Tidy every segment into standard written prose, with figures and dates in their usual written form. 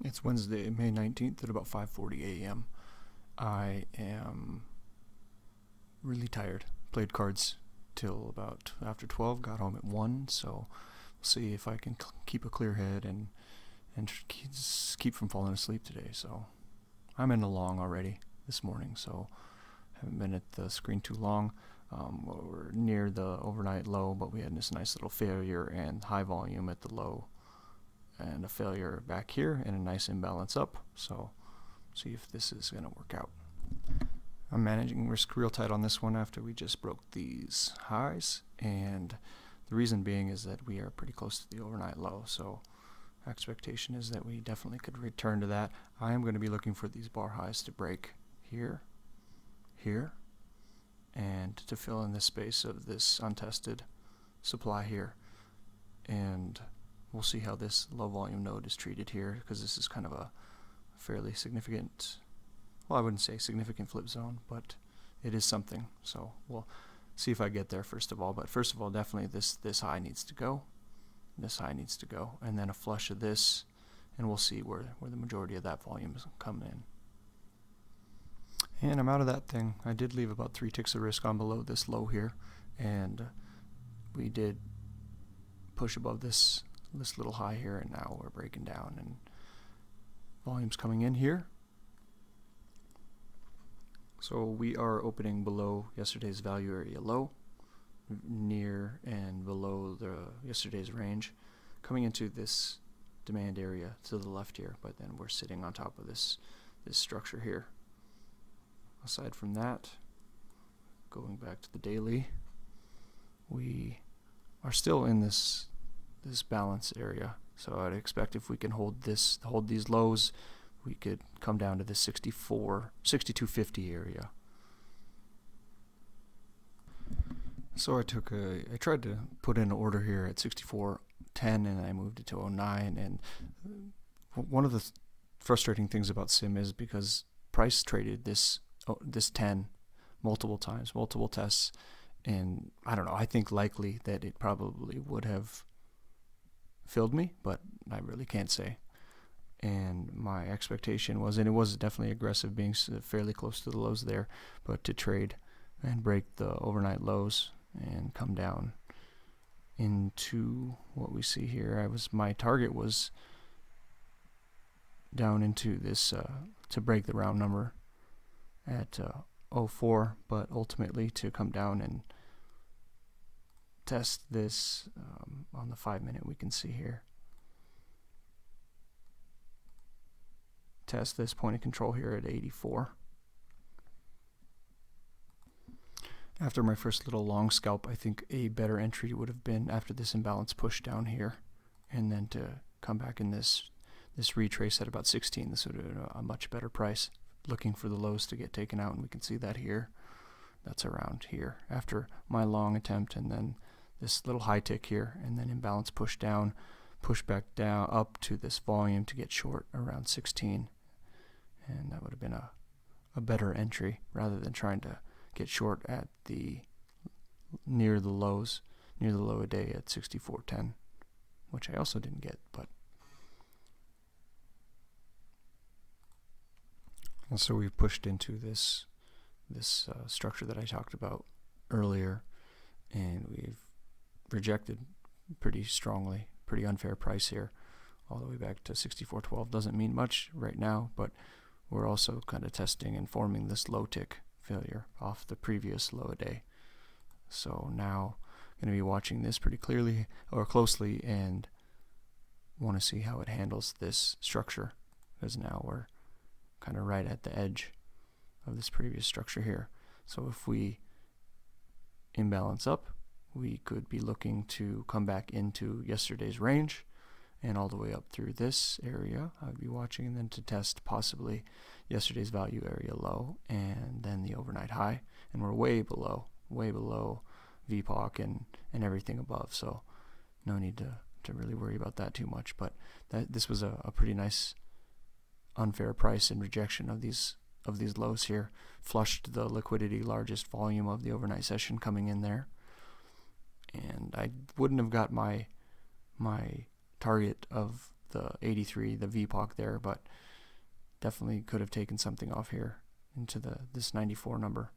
It's Wednesday, May 19th at about 5:40 a.m. I am really tired. Played cards till about after 12, got home at 1, so we'll see if I can keep a clear head and keep from falling asleep today. So I'm in the long already this morning, so haven't been at the screen too long. We're near the overnight low, but we had this nice little failure and high volume at the low, and a failure back here and a nice imbalance up. So see if this is going to work out. I'm managing risk real tight on this one after we just broke these highs, and the reason being is that we are pretty close to the overnight low, so expectation is that we definitely could return to that. I am going to be looking for these bar highs to break here, here, and to fill in this space of this untested supply here. And we'll see how this low volume node is treated here, because this is kind of a fairly significant, well, I wouldn't say significant flip zone, but it is something. So we'll see if I get there first of all. But first of all, definitely this high needs to go. This high needs to go. And then a flush of this, and we'll see where the majority of that volume is coming in. And I'm out of that thing. I did leave about 3 ticks of risk on below this low here, and we did push above this little high here, and now we're breaking down, and volume's coming in here. So we are opening below yesterday's value area low, near and below the yesterday's range, coming into this demand area to the left here, but then we're sitting on top of this structure here. Aside from that, going back to the daily, we are still in this balance area. So I'd expect if we can hold these lows, we could come down to the 6250 area. So I tried to put in an order here at 64.10, and I moved it to 09. And one of the frustrating things about Sim is because price traded this 10 multiple times, multiple tests, and I don't know, I think likely that it probably would have filled me, but I really can't say. And my expectation was, and it was definitely aggressive, being fairly close to the lows there, but to trade and break the overnight lows and come down into what we see here. My target was down into this to break the round number at 04, but ultimately to come down and test this on the 5-minute. We can see here, test this point of control here at 84. After my first little long scalp, I think a better entry would have been after this imbalance push down here, and then to come back in this retrace at about 16. This would have been a much better price, looking for the lows to get taken out, and we can see that here. That's around here after my long attempt, and then this little high tick here, and then imbalance push down, push back down up to this volume to get short around 16, and that would have been a better entry rather than trying to get short at near the low a day at 64.10, which I also didn't get. But and so we've pushed into this structure that I talked about earlier, and we've rejected pretty strongly, pretty unfair price here, all the way back to 64.12. Doesn't mean much right now, but we're also kind of testing and forming this low tick failure off the previous low a day. So now I'm going to be watching this pretty closely, and want to see how it handles this structure, because now we're kind of right at the edge of this previous structure here. So if we imbalance up, we could be looking to come back into yesterday's range and all the way up through this area. I'd be watching, and then to test possibly yesterday's value area low and then the overnight high, and we're way below VPOC and everything above, so no need to really worry about that too much. But this was a pretty nice unfair price and rejection of these lows here. Flushed the liquidity, largest volume of the overnight session coming in there, and I wouldn't have got my target of the 83, the VPOC there, but definitely could have taken something off here into this 94 number.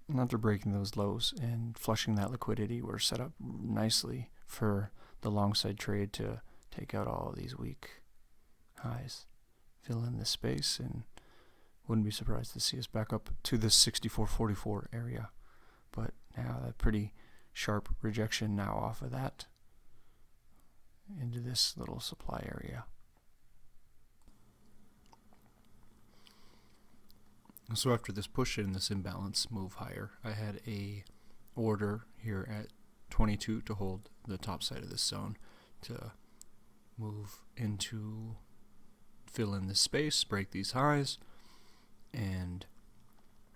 And after breaking those lows and flushing that liquidity, we're set up nicely for the long side trade to take out all of these weak highs, fill in this space, and wouldn't be surprised to see us back up to this 64.44 area. But now a pretty sharp rejection now off of that into this little supply area. So after this push in, this imbalance move higher, I had a order here at 22 to hold the top side of this zone to move into, fill in this space, break these highs, and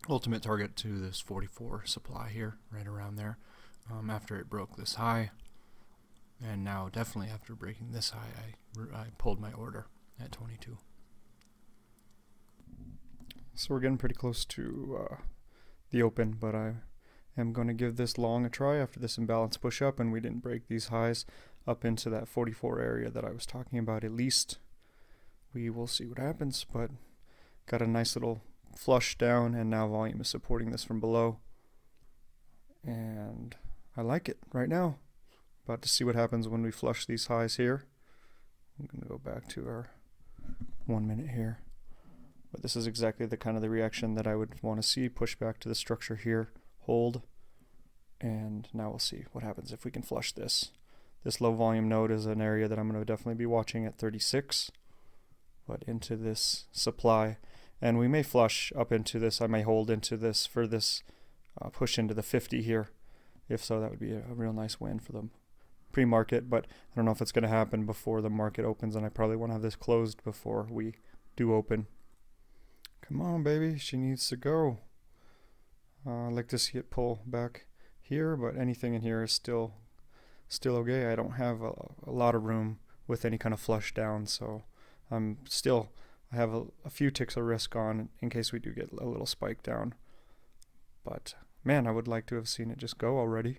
ultimate target to this 44 supply here, right around there, after it broke this high. And now definitely after breaking this high, I pulled my order at 22. So we're getting pretty close to the open, but I am going to give this long a try after this imbalance push up, and we didn't break these highs up into that 44 area that I was talking about. At least we will see what happens, but got a nice little flush down, and now volume is supporting this from below, and I like it right now. About to see what happens when we flush these highs here. I'm going to go back to our 1 minute here. But this is exactly the kind of the reaction that I would want to see. Push back to the structure here, hold, and now we'll see what happens if we can flush this. This low volume node is an area that I'm going to definitely be watching at 36, but into this supply, and we may flush up into this. I may hold into this for this push into the 50 here. If so, that would be a real nice win for them pre-market, but I don't know if it's going to happen before the market opens, and I probably want to have this closed before we do open. Come on, baby, she needs to go. I'd like to see it pull back here, but anything in here is still okay. I don't have a lot of room with any kind of flush down, so I have a few ticks of risk on in case we do get a little spike down. But man, I would like to have seen it just go already.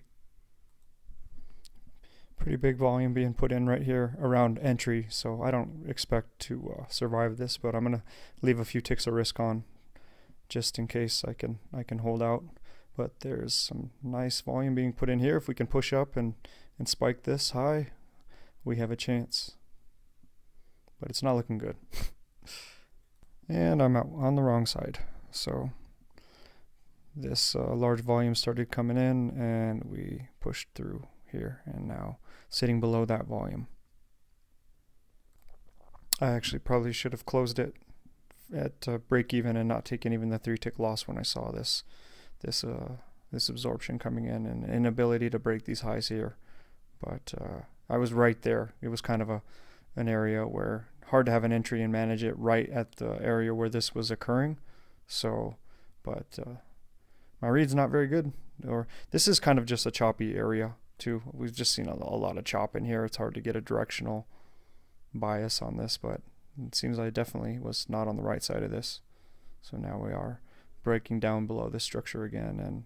Pretty big volume being put in right here around entry, so I don't expect to survive this, but I'm gonna leave a few ticks of risk on just in case I can hold out. But there's some nice volume being put in here. If we can push up and spike this high, we have a chance, but it's not looking good. And I'm out on the wrong side, so this large volume started coming in and we pushed through here, and now sitting below that volume. I actually probably should have closed it at break even and not taken even the 3-tick loss when I saw this absorption coming in and inability to break these highs here. But I was right there. It was kind of an area where hard to have an entry and manage it right at the area where this was occurring. So, but my read's not very good. Or this is kind of just a choppy area too. We've just seen a lot of chop in here. It's hard to get a directional bias on this, but it seems I definitely was not on the right side of this. So now we are breaking down below this structure again, and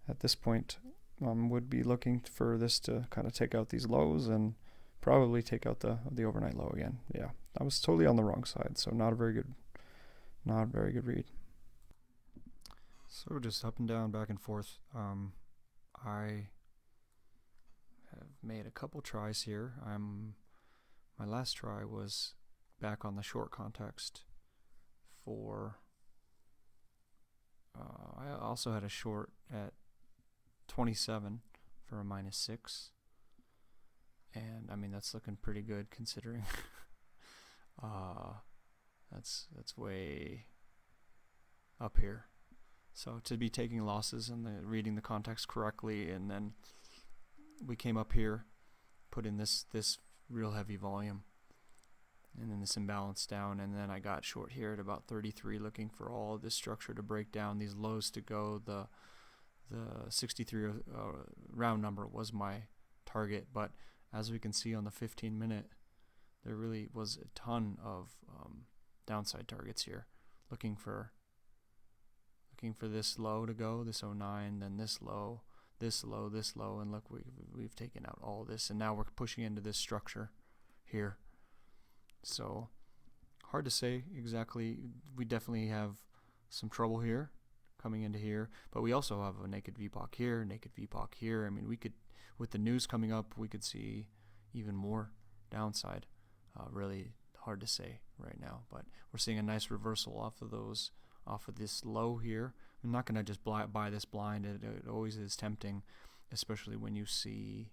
at this point would be looking for this to kind of take out these lows and probably take out the overnight low again. Yeah, I was totally on the wrong side, so not a very good read. So just up and down, back and forth. I have made a couple tries here. My last try was back on the short context for I also had a short at 27 for a -6, and I mean that's looking pretty good considering that's way up here. So to be taking losses and reading the context correctly, and then we came up here, put in this real heavy volume, and then this imbalance down, and then I got short here at about 33, looking for all of this structure to break down, these lows to go. The 63 round number was my target, but as we can see on the 15-minute, there really was a ton of downside targets here, looking for this low to go, this 09, then this low, this low, and look, we've taken out all this, and now we're pushing into this structure here. So hard to say exactly. We definitely have some trouble here coming into here, but we also have a naked VPOC here, naked VPOC here. I mean, we could, with the news coming up, we could see even more downside. Really hard to say right now, but we're seeing a nice reversal off of this low here. I'm not going to just buy this blind. It always is tempting, especially when you see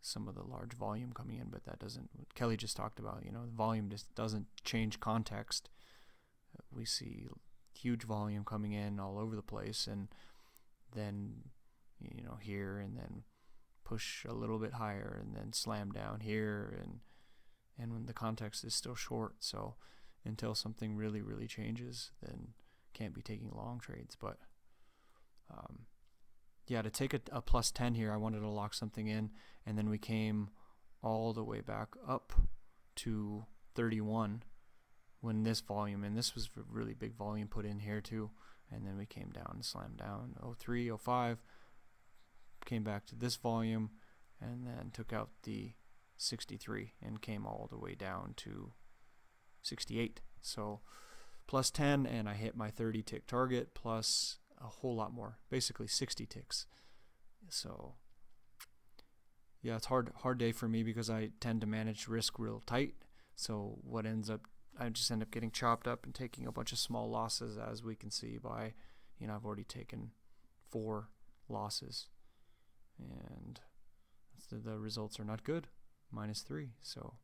some of the large volume coming in, but that doesn't, what Kelly just talked about, the volume just doesn't change context. We see huge volume coming in all over the place, and then here, and then push a little bit higher, and then slam down here, and when the context is still short. So until something really, really changes, then can't be taking long trades. But to take a plus 10 here, I wanted to lock something in, and then we came all the way back up to 31 when this volume, and this was really big volume put in here too, and then we came down and slammed down 03, 05, came back to this volume, and then took out the 63 and came all the way down to 68. So plus 10, and I hit my 30 tick target plus a whole lot more, basically 60 ticks. So yeah, it's hard day for me because I tend to manage risk real tight. So what ends up, I just end up getting chopped up and taking a bunch of small losses, as we can see by, I've already taken 4 losses, and the results are not good, -3. So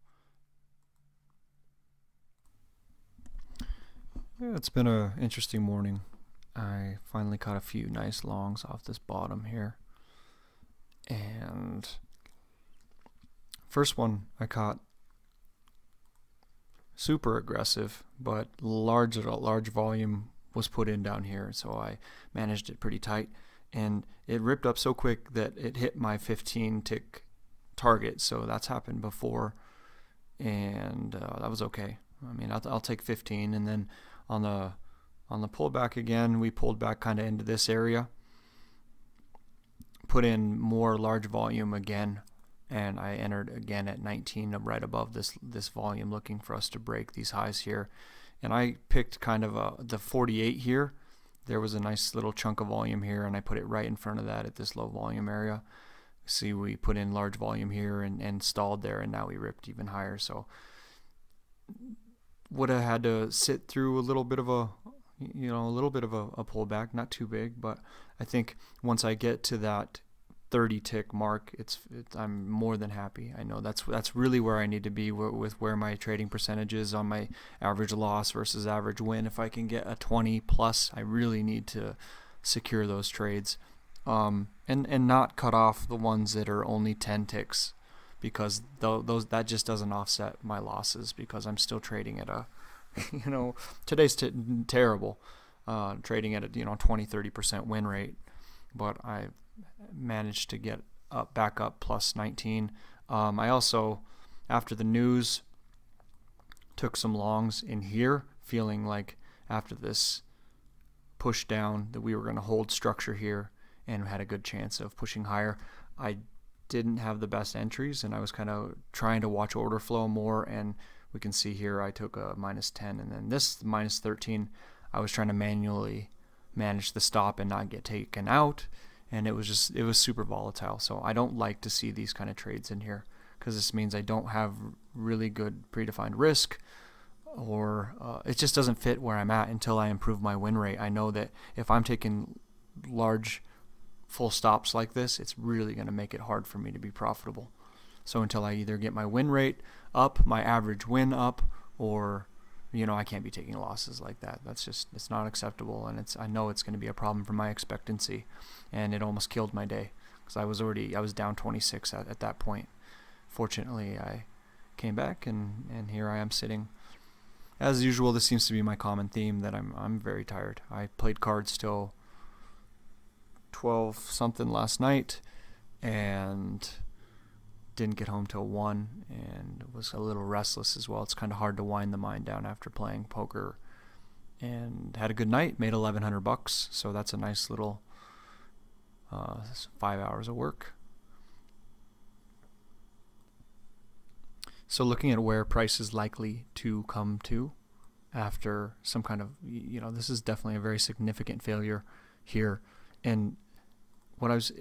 yeah, it's been an interesting morning. I finally caught a few nice longs off this bottom here, and first one I caught super aggressive, but large volume was put in down here, so I managed it pretty tight, and it ripped up so quick that it hit my 15 tick target. So that's happened before, and that was okay. I mean, I'll take 15, and then on the pullback again, we pulled back kind of into this area, put in more large volume again, and I entered again at 19, right above this volume, looking for us to break these highs here. And I picked kind of the 48 here. There was a nice little chunk of volume here, and I put it right in front of that at this low volume area. See, we put in large volume here and stalled there, and now we ripped even higher. So would have had to sit through a little bit of a pullback, not too big, but I think once I get to that 30 tick mark, I'm more than happy. I know that's really where I need to be with where my trading percentage is on my average loss versus average win. If I can get a 20 plus, I really need to secure those trades, and not cut off the ones that are only 10 ticks, because that just doesn't offset my losses, because I'm still trading at a today's terrible, trading at a 20-30% win rate, but I managed to get back up plus 19. I also, after the news, took some longs in here, feeling like after this push down that we were going to hold structure here and had a good chance of pushing higher. I didn't have the best entries, and I was kind of trying to watch order flow more, and we can see here I took a -10, and then this -13, I was trying to manually manage the stop and not get taken out, and it was super volatile. So I don't like to see these kind of trades in here, because this means I don't have really good predefined risk, or it just doesn't fit where I'm at until I improve my win rate. I know that if I'm taking large full stops like this, it's really going to make it hard for me to be profitable. So until I either get my win rate up, my average win up, or I can't be taking losses like that. It's not acceptable, and I know it's going to be a problem for my expectancy, and it almost killed my day, because I was down 26 at that point. Fortunately, I came back, and here I am sitting. As usual, this seems to be my common theme, that I'm very tired. I played cards till 12 something last night, and didn't get home till 1, and was a little restless as well. It's kind of hard to wind the mind down after playing poker, and had a good night, made $1,100, so that's a nice little 5 hours of work. So looking at where price is likely to come to after some kind of, this is definitely a very significant failure here. And what I was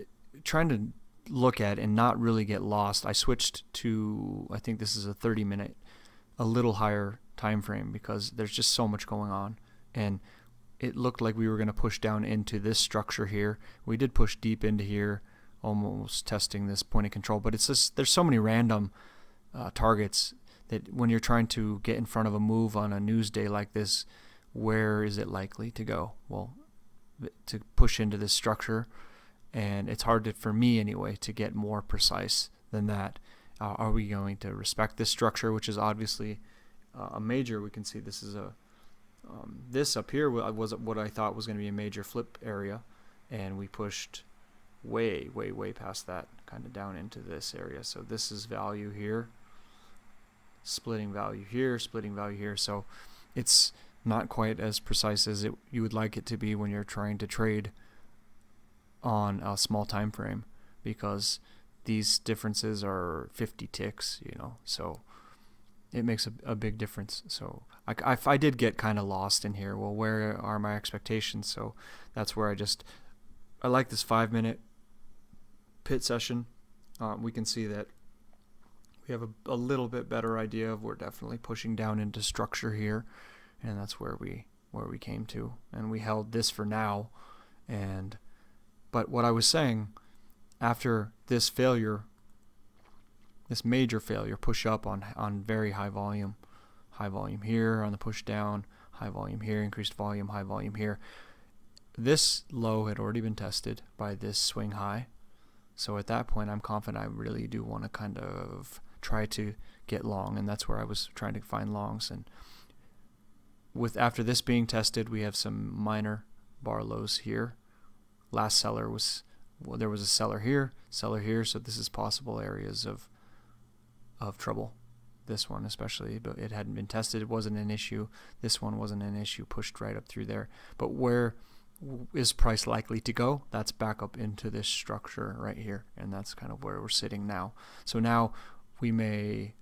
trying to look at and not really get lost, I switched to, I think this is a 30-minute, a little higher time frame, because there's just so much going on. And it looked like we were going to push down into this structure here. We did push deep into here, almost testing this point of control, but it's just, there's so many random targets that when you're trying to get in front of a move on a news day like this, where is it likely to go? Well, to push into this structure, and it's hard for me anyway to get more precise than that. Are we going to respect this structure, which is obviously a major? We can see this is this up here was what I thought was going to be a major flip area, and we pushed way past that, kind of down into this area. So this is value here, splitting value here, splitting value here. So it's not quite as precise as you would like it to be when you're trying to trade on a small time frame, because these differences are 50 ticks, so it makes a big difference. So I did get kind of lost in here. Well, where are my expectations? So that's where I like this 5-minute pit session. We can see that we have a little bit better idea of, we're definitely pushing down into structure here, and that's where we came to, and we held this for now. But what I was saying, after this failure, this major failure, push up on very high volume here on the push down, high volume here, increased volume, high volume here. This low had already been tested by this swing high. So at that point, I'm confident I really do want to kind of try to get long, and that's where I was trying to find longs. And after this being tested, we have some minor bar lows here. Last seller there was a seller here, so this is possible areas of trouble. This one especially, but it hadn't been tested. It wasn't an issue. This one wasn't an issue, pushed right up through there. But where is price likely to go? That's back up into this structure right here, and that's kind of where we're sitting now. So now we may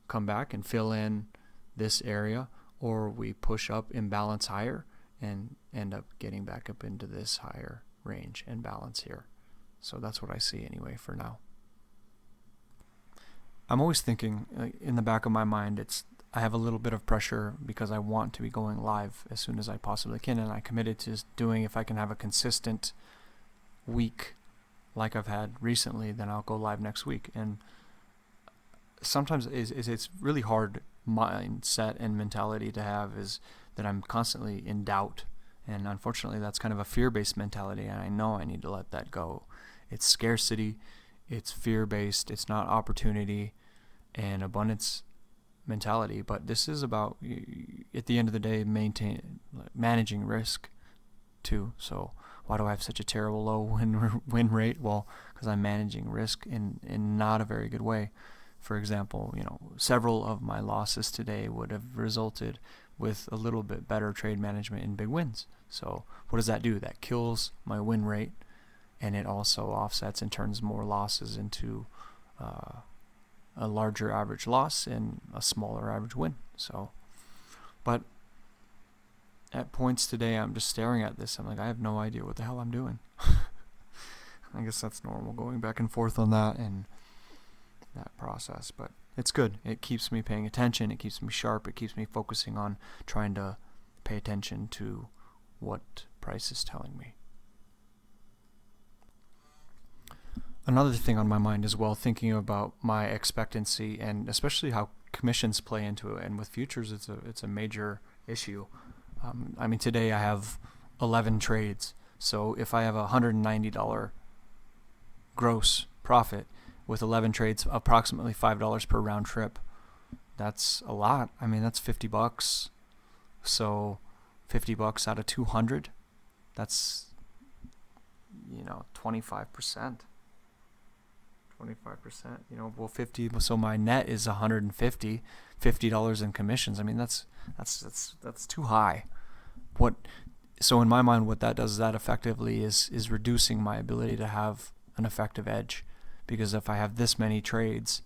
come back and fill in this area, or we push up imbalance higher and end up getting back up into this higher range and balance here. So that's what I see anyway for now. I'm always thinking in the back of my mind, I have a little bit of pressure because I want to be going live as soon as I possibly can, and I committed to doing, if I can have a consistent week like I've had recently, then I'll go live next week. And sometimes it's really hard mindset and mentality to have, is that I'm constantly in doubt, and unfortunately that's kind of a fear-based mentality, and I know I need to let that go. It's scarcity, it's fear-based, it's not opportunity and abundance mentality. But this is about, at the end of the day, managing risk too. So why do I have such a terrible low win rate? Well, because I'm managing risk in not a very good way. For example, several of my losses today would have resulted with a little bit better trade management and big wins. So what does that do? That kills my win rate, and it also offsets and turns more losses into a larger average loss and a smaller average win. So, but at points today, I'm just staring at this. I'm like, I have no idea what the hell I'm doing. I guess that's normal, going back and forth on that and that process. But it's good. It keeps me paying attention. It keeps me sharp. It keeps me focusing on trying to pay attention to what price is telling me. Another thing on my mind as well, thinking about my expectancy and especially how commissions play into it, and with futures it's a major issue. Today I have 11 trades, so if I have a $190 gross profit with 11 trades, approximately $5 per round trip, that's a lot. That's $50. So $50 out of 200, that's 25%. 25%, 50. So my net is $150 in commissions. That's too high. What So in my mind, what that does is that effectively is reducing my ability to have an effective edge, because if I have this many trades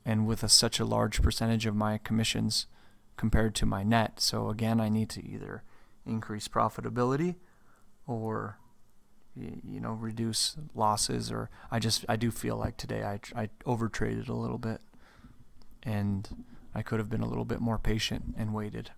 and with such a large percentage of my commissions compared to my net, so again, I need to either increase profitability or reduce losses, or I do feel like today I overtraded a little bit, and I could have been a little bit more patient and waited.